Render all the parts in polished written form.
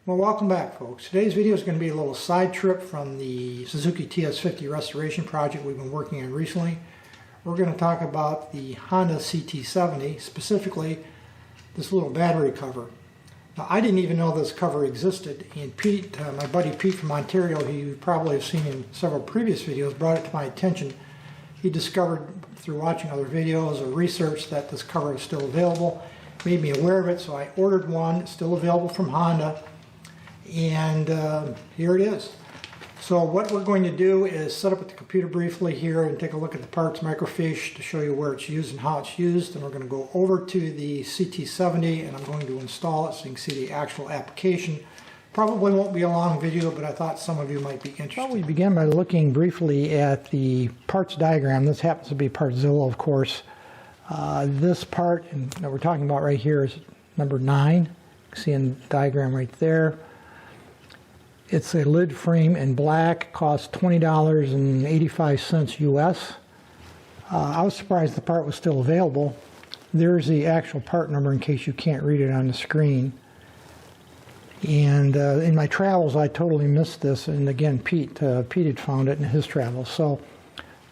Well, welcome back, folks. Today's video is going to be a little side trip from the Suzuki TS50 restoration project we've been working on recently. We're going to talk about the Honda CT70, specifically this little battery cover. Now, I didn't even know this cover existed, and Pete, my buddy Pete from Ontario, who you probably have seen in several previous videos, brought it to my attention. He discovered through watching other videos or research that this cover is still available, made me aware of it, so I ordered one. It's still available from Honda. And here it is. So what we're going to do is set up at the computer briefly here and take a look at the parts microfiche to show you where it's used and how it's used. And we're going to go over to the CT70 and I'm going to install it so you can see the actual application. Probably won't be a long video, but I thought some of you might be interested. Well, we begin by looking briefly at the parts diagram. This happens to be part Zillow, of course. This part that we're talking about right here is number 9. You can see in the diagram right there. It's a lid frame in black, costs $20.85 US. I was surprised the part was still available. There's the actual part number in case you can't read it on the screen. And in my travels, I totally missed this. And again, Pete had found it in his travels. So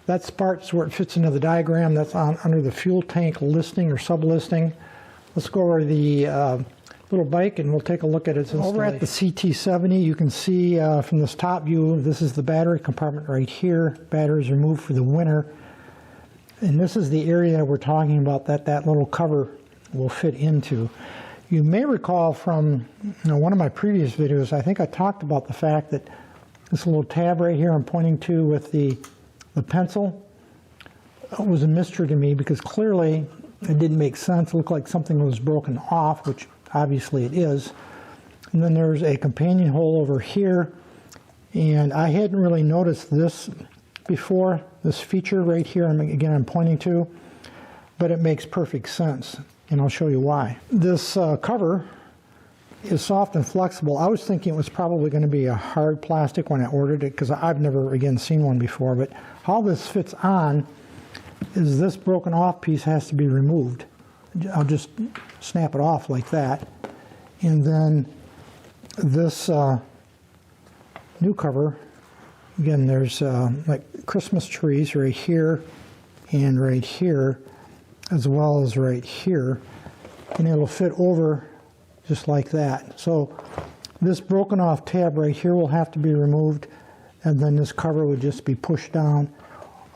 that's parts where it fits into the diagram. That's under the fuel tank listing or sub-listing. Let's go over to the little bike and we'll take a look at its installation. Over at the CT70, you can see from this top view, this is the battery compartment right here. Batteries are moved for the winter. And this is the area we're talking about that little cover will fit into. You may recall from one of my previous videos, I think I talked about the fact that this little tab right here I'm pointing to with the pencil was a mystery to me because clearly it didn't make sense. It looked like something was broken off, which obviously it is. And then there's a companion hole over here, and I hadn't really noticed this before, this feature right here, I'm pointing to, but it makes perfect sense, and I'll show you why. This cover is soft and flexible. I was thinking it was probably going to be a hard plastic when I ordered it because I've never, again, seen one before, but how this fits on is this broken off piece has to be removed. I'll just snap it off like that. And then this new cover, again, there's like Christmas trees right here and right here, as well as right here. And it'll fit over just like that. So this broken off tab right here will have to be removed. And then this cover would just be pushed down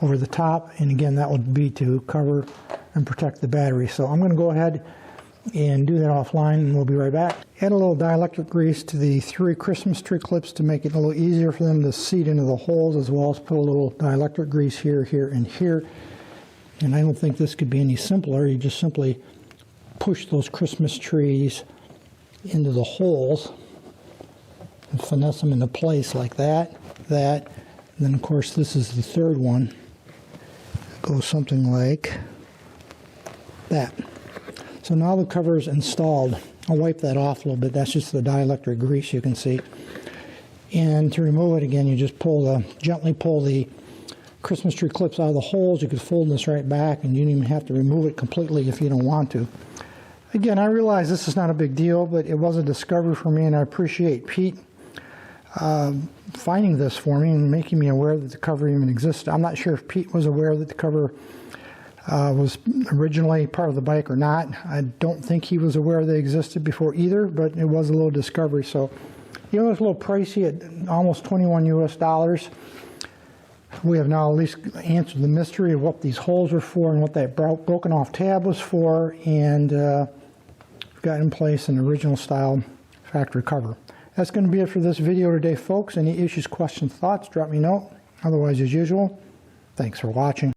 over the top. And again, that would be to cover and protect the battery. So I'm going to go ahead and do that offline and we'll be right back. Add a little dielectric grease to the 3 Christmas tree clips to make it a little easier for them to seat into the holes, as well as put a little dielectric grease here, here, and here. And I don't think this could be any simpler. You just simply push those Christmas trees into the holes and finesse them into place like that, and then of course this is the third one. It goes something like that. So now the cover is installed. I'll wipe that off a little bit. That's just the dielectric grease you can see. And to remove it again, you just gently pull the Christmas tree clips out of the holes. You could fold this right back and you don't even have to remove it completely if you don't want to. Again, I realize this is not a big deal, but it was a discovery for me, and I appreciate Pete finding this for me and making me aware that the cover even existed. I'm not sure if Pete was aware that the cover was originally part of the bike or not. I don't think he was aware they existed before either, but it was a little discovery. So, it was a little pricey at almost $21 US. We have now at least answered the mystery of what these holes are for and what that broken off tab was for, and got in place an original style factory cover. That's going to be it for this video today, folks. Any issues, questions, thoughts, drop me a note. Otherwise, as usual, thanks for watching.